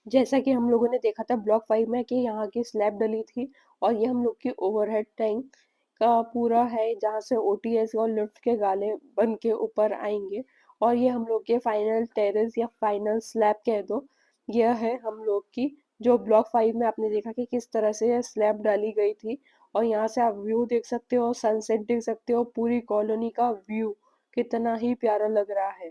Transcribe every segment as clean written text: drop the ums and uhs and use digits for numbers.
जैसा कि हम लोगों ने देखा था ब्लॉक 5 में कि यहाँ की स्लैब डली थी और ये हम लोग की ओवरहेड टैंक का पूरा है जहाँ से ओटीएस और लिफ्ट के गाले बन के ऊपर आएंगे। और ये हम लोग के फाइनल टेरेस या फाइनल स्लैब कह दो। यह है हम लोग की जो ब्लॉक 5 में आपने देखा कि किस तरह से स्लैब डाली गई थी। और यहाँ से आप व्यू देख सकते हो, सनसेट देख सकते हो, पूरी कॉलोनी का व्यू कितना ही प्यारा लग रहा है।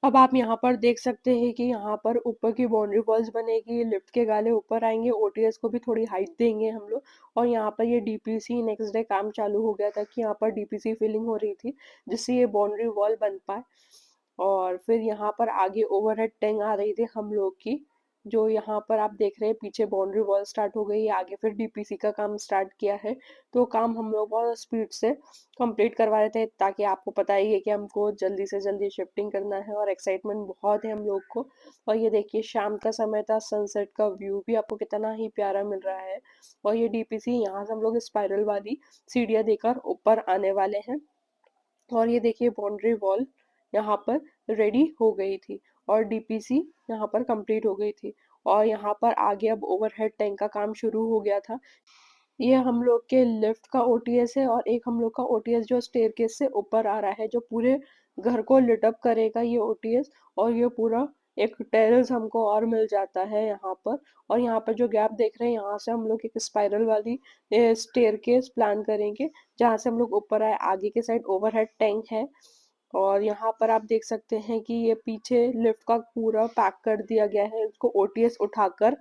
अब आप यहाँ पर देख सकते हैं कि यहाँ पर ऊपर की बाउंड्री वॉल्स बनेगी, लिफ्ट के गाले ऊपर आएंगे, ओटीएस को भी थोड़ी हाइट देंगे हम लोग। और यहाँ पर ये डीपीसी नेक्स्ट डे काम चालू हो गया था कि यहाँ पर डीपीसी फिलिंग हो रही थी जिससे ये बाउंड्री वॉल बन पाए। और फिर यहाँ पर आगे ओवरहेड टैंक आ रही थी हम लोग की, जो यहाँ पर आप देख रहे हैं पीछे बाउंड्री वॉल स्टार्ट हो गई है, आगे फिर डीपीसी का काम स्टार्ट किया है। तो काम हम लोग बहुत स्पीड से कंप्लीट करवा रहे थे ताकि आपको पता ही है कि हमको जल्दी से जल्दी शिफ्टिंग करना है और एक्साइटमेंट बहुत है हम लोग को। और ये देखिए शाम का समय था, सनसेट का व्यू भी आपको कितना ही प्यारा मिल रहा है। और ये डीपीसी यहाँ से हम लोग स्पाइरल वाली सीढ़ियाँ देकर ऊपर आने वाले हैं। और ये देखिए बाउंड्री वॉल यहाँ पर रेडी हो गई थी और डीपीसी यहाँ पर कंप्लीट हो गई थी। और यहाँ पर आगे अब ओवरहेड टैंक का काम शुरू हो गया था। ये हम लोग के लिफ्ट का ओटीएस है और एक हम लोग का ओटीएस जो स्टेयरकेस से ऊपर आ रहा है, जो पूरे घर को लिट अप करेगा ये ओटीएस। और ये पूरा एक टेरेस हमको और मिल जाता है यहाँ पर। और यहाँ पर जो गैप देख रहे हैं यहाँ से हम लोग एक स्पाइरल वाली स्टेयरकेस प्लान करेंगे जहाँ से हम लोग ऊपर आए। आगे के साइड ओवरहेड टैंक है और यहाँ पर आप देख सकते हैं कि ये पीछे लिफ्ट का पूरा पैक कर दिया गया है, इसको ओटीएस उठाकर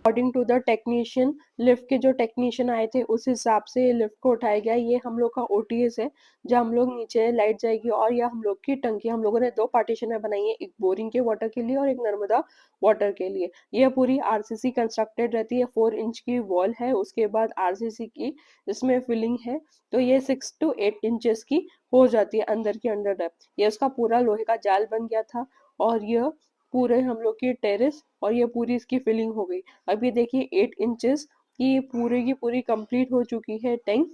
according to the technician, lift के जो टेक्नीशियन आए थे उस हिसाब से ये लिफ्ट को उठाया गया। ये हम लोग का ओटीएस है जहाँ हम लोग नीचे लाइट जाएगी। और यह हम लोग की टंकी हम लोगों ने दो पार्टीशन में बनाई है, एक बोरिंग के वाटर के लिए और एक नर्मदा वाटर के लिए। यह पूरी आरसीसी कंस्ट्रक्टेड रहती है, 4 इंच की वॉल है, उसके बाद आरसीसी की इसमें फिलिंग है। तो ये 6 to 8 इंचेस की हो जाती है अंदर की अंडर डेप्थ। ये उसका पूरा लोहे का जाल बन गया था और यह पूरे हम लोग की टेरेस और ये पूरी इसकी फिलिंग हो गई। अब ये देखिए 8 इंचेस की पूरी कंप्लीट हो चुकी है टैंक।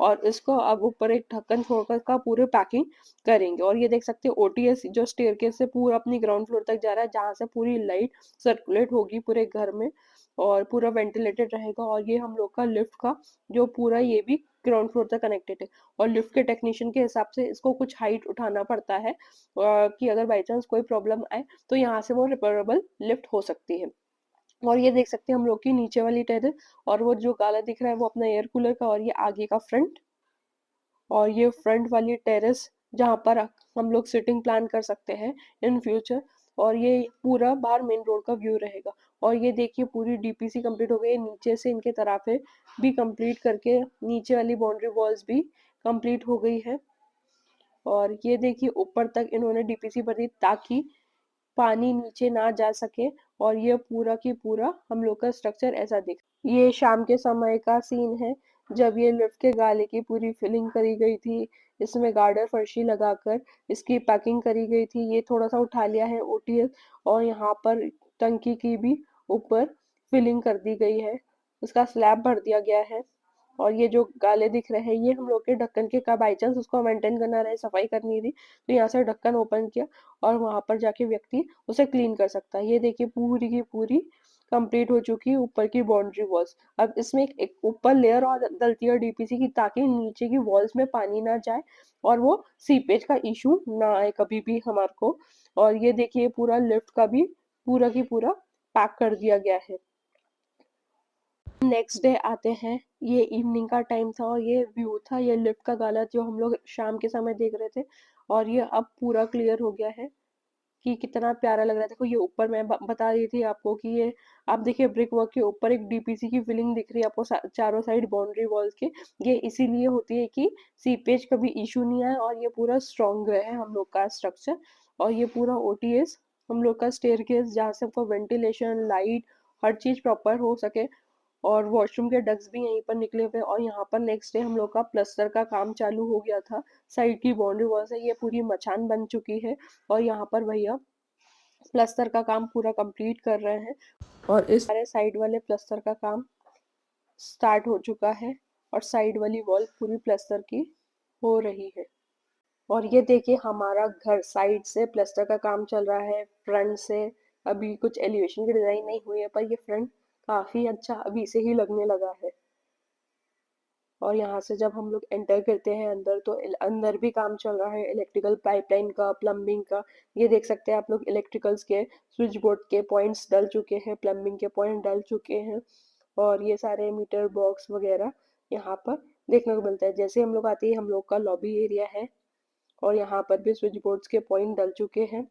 और इसको अब ऊपर एक ढक्कन छोड़कर का पूरे पैकिंग करेंगे। और ये देख सकते हैं ओटीएस जो स्टेयरकेस से पूरा अपनी ग्राउंड फ्लोर तक जा रहा है जहाँ से पूरी लाइट सर्कुलेट होगी पूरे घर में और पूरा वेंटिलेटेड रहेगा। और ये हम लोग का लिफ्ट का जो पूरा ये भी ग्राउंड फ्लोर तक कनेक्टेड है। और लिफ्ट के टेक्नीशियन के हिसाब से इसको कुछ हाइट उठाना पड़ता है कि अगर बाई चांस कोई प्रॉब्लम आए तो यहाँ से वो रिपेयरेबल लिफ्ट हो सकती है। और ये देख सकते हैं हम लोग की नीचे वाली टेरेस और वो जो काला दिख रहा है वो अपना एयर कूलर का और ये आगे का फ्रंट। और ये फ्रंट वाली टेरेस जहाँ पर हम लोग सिटिंग प्लान कर सकते हैं इन फ्यूचर। और ये पूरा बाहर मेन रोड का व्यू रहेगा। और ये देखिए पूरी डीपीसी कंप्लीट हो गई है, नीचे से इनके तराफे भी कंप्लीट करके नीचे वाली बाउंड्री वॉल्स भी कंप्लीट हो गई है। और ये देखिए ऊपर तक इन्होंने डीपीसी भर दी ताकि पानी नीचे ना जा सके। और ये पूरा की पूरा हम लोग का स्ट्रक्चर ऐसा दिख। ये शाम के समय का सीन है जब ये लिफ्ट के गाले की पूरी फिलिंग करी गई थी, इसमें गार्डर फर्शी लगाकर इसकी पैकिंग करी गई थी। ये थोड़ा सा उठा लिया है ओटीएस और यहाँ पर टंकी की भी ऊपर फिलिंग कर दी गई है, उसका स्लैब भर दिया गया है। और ये जो गाले दिख रहे हैं ये हम लोग के ढक्कन के का बाई चांस उसको मेंटेन करना रहे, सफाई करनी थी तो यहाँ से ढक्कन ओपन किया और वहां पर जाके व्यक्ति उसे क्लीन कर सकता है। ये देखिए पूरी की पूरी कंप्लीट हो चुकी है ऊपर की बाउंड्री वॉल्स। अब इसमें एक ऊपर लेयर और डलती है डीपीसी की ताकि नीचे की वॉल्स में पानी ना जाए और वो सीपेज का इशू ना आए कभी भी हमारे को। और ये देखिए पूरा लिफ्ट का भी पूरा की पूरा पैक कर दिया गया है। नेक्स्ट डे आते हैं, ये इवनिंग का टाइम था और ये व्यू था, ये लिफ्ट का गाला जो हम लोग शाम के समय देख रहे थे। और ये अब पूरा क्लियर हो गया है कि कितना प्यारा लग रहा है। देखो ये ऊपर मैं बता रही थी आपको कि ये आप देखिए ब्रिक वर्क के ऊपर एक डीपीसी की फिलिंग दिख रही है आपको चारों साइड बाउंड्री वॉल्स के। ये इसीलिए होती है कि सीपेज कभी इशू नहीं आए और ये पूरा स्ट्रॉन्ग है हम लोग का स्ट्रक्चर। और ये पूरा ओटीएस हम लोग का स्टेयरकेस जहाँ से आपको वेंटिलेशन लाइट हर चीज प्रॉपर हो सके। और वॉशरूम के डक्स भी यहीं पर निकले हुए। और यहाँ पर नेक्स्ट डे हम लोग का प्लस्तर का काम चालू हो गया था। साइड की बाउंड्री वॉल से ये पूरी मचान बन चुकी है और यहाँ पर भैया प्लस्तर का काम पूरा कंप्लीट कर रहे हैं। और इस सारे साइड वाले प्लस्तर का काम स्टार्ट हो चुका है और साइड वाली वॉल पूरी प्लस्तर की हो रही है। और ये देखिए हमारा घर साइड से प्लस्तर का काम चल रहा है, फ्रंट से अभी कुछ एलिवेशन की डिजाइन नहीं हुई है, पर ये फ्रंट काफी अच्छा अभी से ही लगने लगा है। और यहाँ से जब हम लोग एंटर करते हैं अंदर, तो अंदर भी काम चल रहा है इलेक्ट्रिकल पाइपलाइन का, प्लम्बिंग का। ये देख सकते हैं आप लोग, इलेक्ट्रिकल्स के स्विच बोर्ड के पॉइंट्स डल चुके हैं, प्लम्बिंग के पॉइंट डल चुके हैं, और ये सारे मीटर बॉक्स वगैरह यहाँ पर देखने को मिलता है। जैसे हम लोग आते हैं, हम लोग का लॉबी एरिया है, और यहाँ पर भी स्विच बोर्ड्स के पॉइंट डल चुके हैं।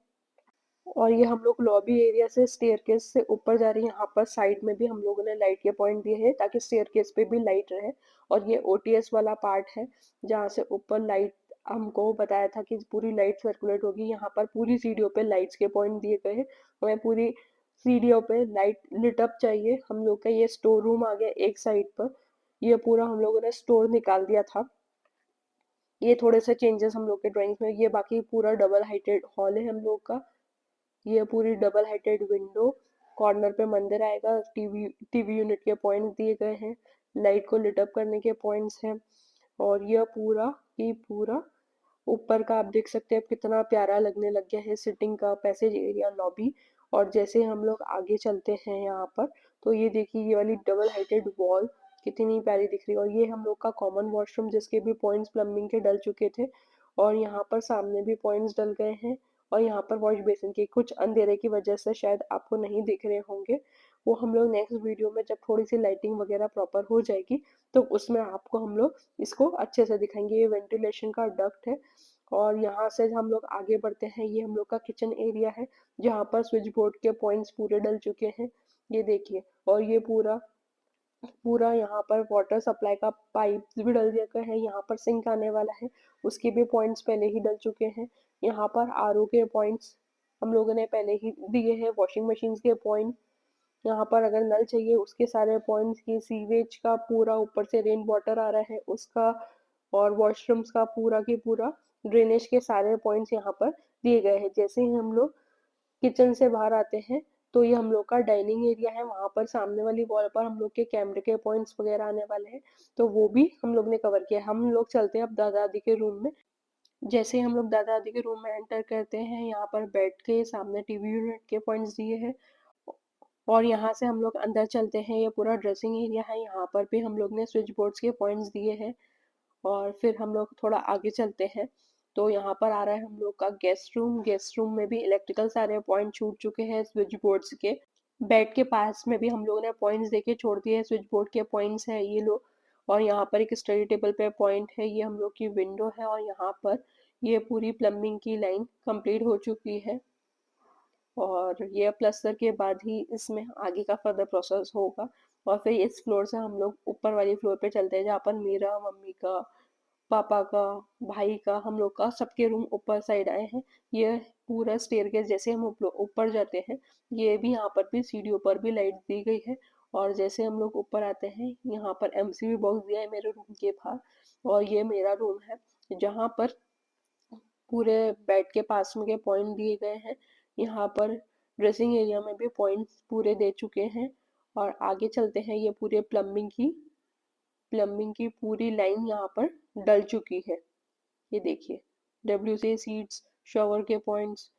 और ये हम लोग लॉबी एरिया से स्टेयरकेस से ऊपर जा रहे हैं। यहाँ पर साइड में भी हम लोगों ने लाइट के पॉइंट दिए हैं ताकि स्टेयरकेस पे भी लाइट रहे। और ये ओटीएस वाला पार्ट है जहाँ से ऊपर लाइट, हमको बताया था कि पूरी लाइट सर्कुलेट होगी। यहाँ पर पूरी सीढ़ियों पे लाइट्स के पॉइंट दिए गए हैं। हमें पूरी सीढ़ियों पे लाइट लिट अप चाहिए। हम लोग का ये स्टोर रूम आ गया एक साइड पर। ये पूरा हम लोगों ने स्टोर निकाल दिया था। ये थोड़े से चेंजेस हम लोग के ड्राइंग्स में। ये बाकी पूरा डबल हाइटेड हॉल है हम लोग का। ये पूरी डबल हाइटेड विंडो, कॉर्नर पे मंदिर आएगा, टीवी टीवी यूनिट के पॉइंट्स दिए गए हैं, लाइट को लिट अप करने के पॉइंट्स हैं। और यह पूरा ही पूरा ऊपर का आप देख सकते हैं कितना प्यारा लगने लग गया है, सिटिंग का पैसेज एरिया, लॉबी। और जैसे हम लोग आगे चलते हैं यहाँ पर, तो ये देखिए ये वाली डबल हाइटेड वॉल कितनी प्यारी दिख रही है। और ये हम लोग का कॉमन वॉशरूम, जिसके भी पॉइंट्स प्लम्बिंग के डल चुके थे, और यहाँ पर सामने भी पॉइंट्स डल गए हैं। और यहाँ पर वॉश बेसिन के कुछ अंधेरे की वजह से शायद आपको नहीं दिख रहे होंगे, वो हम लोग नेक्स्ट वीडियो में जब थोड़ी सी लाइटिंग वगैरह प्रॉपर हो जाएगी, तो उसमें आपको हम लोग इसको अच्छे से दिखाएंगे। ये वेंटिलेशन का डक्ट है। और यहाँ से हम लोग आगे बढ़ते हैं, ये हम लोग का किचन एरिया है जहाँ पर स्विच बोर्ड के पॉइंट्स पूरे डल चुके हैं, ये देखिए। और ये पूरा पूरा यहाँ पर वाटर सप्लाई का पाइप भी डल गया है। यहाँ पर सिंक आने वाला है, उसके भी पॉइंट्स पहले ही डल चुके हैं। यहाँ पर आरओ के पॉइंट्स हम लोगों ने पहले ही दिए हैं, वॉशिंग मशीन के पॉइंट। यहाँ पर अगर नल चाहिए उसके सारे पॉइंट्स की, सीवेज का पूरा ऊपर से रेन वाटर आ रहा है उसका, और वॉशरूम्स का पूरा की पूरा ड्रेनेज के सारे पॉइंट्स यहाँ पर दिए गए हैं। जैसे ही हम लोग किचन से बाहर आते हैं, तो ये हम लोग का डाइनिंग एरिया है। वहां पर सामने वाली वॉल पर हम लोग के कैमरे के पॉइंट्स वगैरह आने वाले हैं, तो वो भी हम लोग ने कवर किया। हम लोग चलते हैं अब दादा दादी के रूम में। जैसे ही हम लोग दादा दादी के रूम में एंटर करते हैं, यहाँ पर बेड के सामने टीवी यूनिट के पॉइंट्स दिए हैं। और यहाँ से हम लोग अंदर चलते हैं, ये पूरा ड्रेसिंग एरिया है। यहाँ पर भी हम लोग ने स्विच बोर्ड्स के पॉइंट्स दिए हैं। और फिर हम लोग थोड़ा आगे चलते हैं, तो यहाँ पर आ रहा है हम लोग का गेस्ट रूम। गेस्ट रूम में भी इलेक्ट्रिकल सारे पॉइंट छूट चुके हैं स्विच बोर्ड्स के। बेड के पास में भी हम लोगों ने पॉइंट्स देके छोड़ दिए, स्विच बोर्ड के पॉइंट्स है ये लो। और यहाँ पर एक स्टडी टेबल पे पॉइंट है, ये हम लोग की विंडो है। और यहाँ पर ये पूरी प्लम्बिंग की लाइन कंप्लीट हो चुकी है। और ये प्लस्तर के बाद ही इसमें आगे का फर्दर प्रोसेस होगा। और फिर इस फ्लोर से हम लोग ऊपर वाली फ्लोर पे चलते हैं, जहाँ पर मेरा, मम्मी का, पापा का, भाई का, हम लोग का सबके रूम ऊपर साइड आए हैं। ये पूरा स्टेयरकेस जैसे हम ऊपर जाते हैं, ये भी यहाँ पर भी सीढ़ियों पर भी लाइट दी गई है। और जैसे हम लोग ऊपर आते हैं, यहाँ पर एमसीबी बॉक्स दिया है मेरे रूम के बाहर। और ये मेरा रूम है जहाँ पर पूरे बेड के पास में के पॉइंट दिए गए हैं। यहाँ पर ड्रेसिंग एरिया में भी पॉइंट्स पूरे दे चुके हैं। और आगे चलते हैं, ये पूरे प्लम्बिंग की पूरी लाइन यहाँ पर डल चुकी है, ये देखिए। डब्ल्यूसी सीट्स, शॉवर के पॉइंट्स,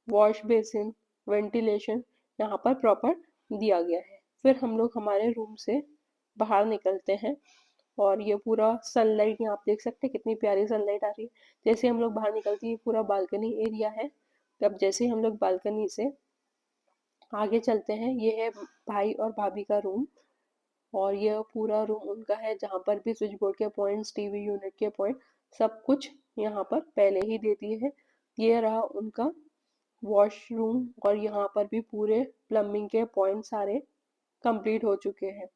वॉश बेसिन, वेंटिलेशन यहाँ पर प्रॉपर दिया गया है। फिर हम लोग हमारे रूम से बाहर निकलते हैं, और ये पूरा सनलाइट यहाँ आप देख सकते हैं कितनी प्यारी सनलाइट आ रही है। जैसे हम लोग बाहर निकलते हैं, ये पूरा बालकनी एरिया है। तब जैसे हम लोग बालकनी से आगे चलते हैं, ये है भाई और भाभी का रूम। और ये पूरा रूम उनका है, जहाँ पर भी स्विच बोर्ड के पॉइंट्स, टीवी यूनिट के पॉइंट, सब कुछ यहाँ पर पहले ही दे दिए हैं। ये रहा उनका वॉशरूम। और यहाँ पर भी पूरे प्लम्बिंग के पॉइंट सारे कंप्लीट हो चुके हैं,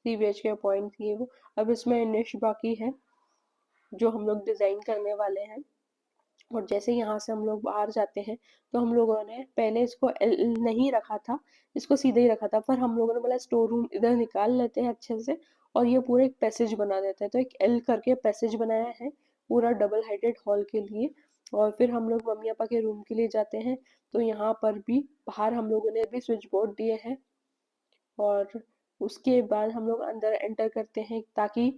सीवेज के पॉइंट ये वो। अब इसमें निश बाकी है जो हम लोग डिजाइन करने वाले हैं। और जैसे यहाँ से हम लोग बाहर जाते हैं, तो हम लोगों ने पहले इसको एल नहीं रखा था, इसको सीधे ही रखा था, पर हम लोगों ने बोला स्टोर रूम इधर निकाल लेते हैं अच्छे से, और ये पूरा एक पैसेज बना देते हैं। तो एक एल करके पैसेज बनाया है पूरा डबल हाइटेड हॉल के लिए। और फिर हम लोग मम्मी पापा के रूम के लिए जाते हैं, तो यहाँ पर भी बाहर हम लोगों ने भी स्विच बोर्ड दिए हैं। और उसके बाद हम लोग अंदर एंटर करते हैं, ताकि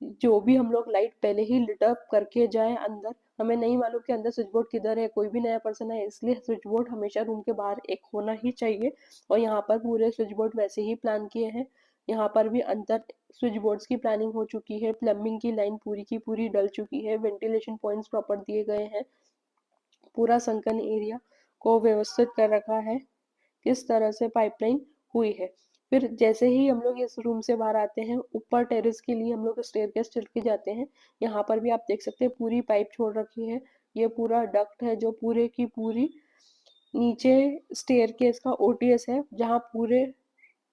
जो भी हम लोग लाइट पहले ही लिट अप करके जाए अंदर, हमें नहीं मालूम कि अंदर स्विच बोर्ड किधर है, कोई भी नया पर्सन है, इसलिए स्विच बोर्ड हमेशा रूम के बाहर एक होना ही चाहिए। और यहाँ पर पूरे स्विच बोर्ड वैसे ही प्लान किए हैं। यहाँ पर भी अंदर स्विच बोर्ड्स की प्लानिंग हो चुकी है, प्लम्बिंग की लाइन पूरी की पूरी डल चुकी है, वेंटिलेशन पॉइंट्स प्रॉपर दिए गए हैं, पूरा संकन एरिया को व्यवस्थित कर रखा है, किस तरह से पाइपलाइन हुई है। फिर जैसे ही हम लोग इस रूम से बाहर आते हैं, ऊपर टेरेस के लिए हम लोग स्टेयरकेस चढ़ के जाते हैं। यहाँ पर भी आप देख सकते हैं पूरी पाइप छोड़ रखी है। ये पूरा डक्ट है जो पूरे की पूरी नीचे स्टेयरकेस का ओटीएस है, जहाँ पूरे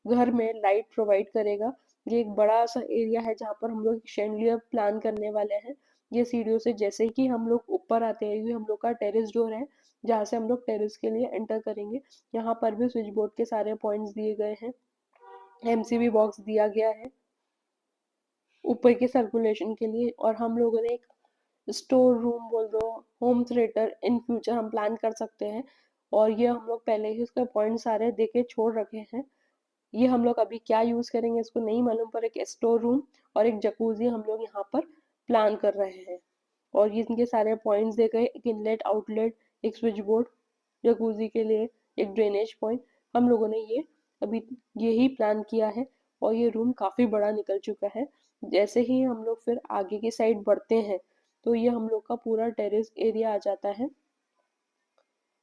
घर में लाइट प्रोवाइड करेगा। ये एक बड़ा सा एरिया है जहाँ पर हम लोग शैंडलियर प्लान करने वाले हैं। ये सीढ़ियों से जैसे कि हम लोग ऊपर आते हैं, ये हम लोग का टेरेस डोर है, जहाँ से हम लोग टेरेस के लिए एंटर करेंगे। यहाँ पर भी स्विच बोर्ड के सारे पॉइंट्स दिए गए हैं, एमसीबी बॉक्स दिया गया है ऊपर के सर्कुलेशन के लिए। और हम लोगों ने एक स्टोर रूम बोल दो, होम थिएटर इन फ्यूचर हम प्लान कर सकते हैं। और ये हम लोग पहले ही उसके पॉइंट सारे देके छोड़ रखे हैं। ये हम लोग अभी क्या यूज करेंगे इसको नहीं मालूम, पर एक स्टोर रूम और एक जकूजी हम लोग यहाँ पर प्लान कर रहे हैं। और ये इनके सारे पॉइंट्स दे गए, एक इनलेट आउटलेट, एक स्विच बोर्ड जकूजी के लिए, एक ड्रेनेज पॉइंट। हम लोगों ने ये अभी यही प्लान किया है। और ये रूम काफी बड़ा निकल चुका है। जैसे ही हम लोग फिर आगे की साइड बढ़ते हैं, तो ये हम लोग का पूरा टेरेस एरिया आ जाता है।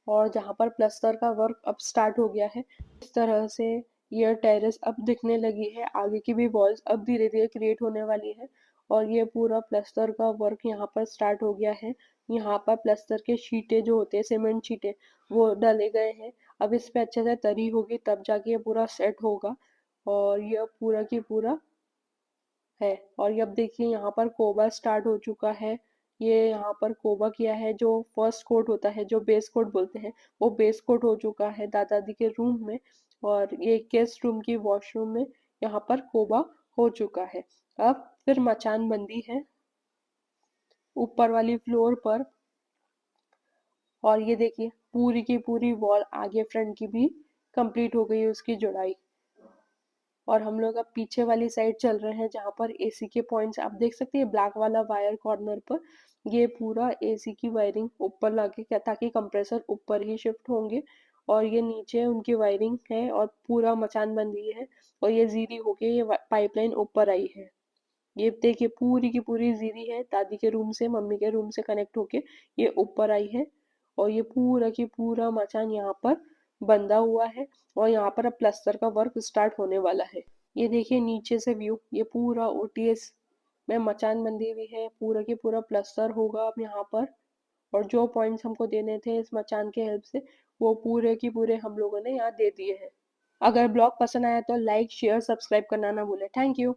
और जहाँ पर प्लस्तर का वर्क अब स्टार्ट हो गया है, इस तरह से ये टेरेस अब दिखने लगी है। आगे की भी वॉल्स अब धीरे धीरे क्रिएट होने वाली है। और ये पूरा प्लस्तर का वर्क यहाँ पर स्टार्ट हो गया है। यहाँ पर प्लस्तर के शीटें जो होते हैं, सीमेंट शीटें, वो डाले गए हैं। अब इस पे अच्छे से तरी होगी तब जाके ये पूरा सेट होगा। और ये पूरा की पूरा है। और ये अब देखिए यहाँ पर कोबा स्टार्ट हो चुका है। ये यहाँ पर कोबा किया है, जो फर्स्ट कोट होता है, जो बेस कोट बोलते हैं, वो बेस कोट हो चुका है दादा दादी के रूम में। और ये गेस्ट रूम की वॉशरूम में यहाँ पर कोबा हो चुका है। अब फिर मचान बंदी है ऊपर वाली फ्लोर पर। और ये देखिए पूरी की पूरी वॉल आगे फ्रंट की भी कंप्लीट हो गई है उसकी जुड़ाई। और हम लोग अब पीछे वाली साइड चल रहे हैं, जहाँ पर एसी के पॉइंट्स आप देख सकते हैं, ब्लैक वाला वायर कॉर्नर पर। ये पूरा एसी की वायरिंग ऊपर लाके क्या, ताकि कंप्रेसर ऊपर ही शिफ्ट होंगे। और ये नीचे उनकी वायरिंग है और पूरा मचान बंदी है। और ये जीरी होके ये पाइपलाइन ऊपर आई है। ये देखिए पूरी की पूरी जीरी है, दादी के रूम से मम्मी के रूम से कनेक्ट होके ये ऊपर आई है। और ये पूरा की पूरा मचान यहाँ पर बंधा हुआ है। और यहाँ पर अब प्लस्तर का वर्क स्टार्ट होने वाला है। ये देखिए नीचे से व्यू, ये पूरा ओटीएस में मचान बंदी हुई है, पूरा की पूरा प्लस्तर होगा अब यहाँ पर। और जो पॉइंट्स हमको देने थे इस मचान के हेल्प से, वो पूरे की पूरे हम लोगों ने यहाँ दे दिए हैं। अगर ब्लॉग पसंद आया तो लाइक शेयर सब्सक्राइब करना ना भूलें। Thank you.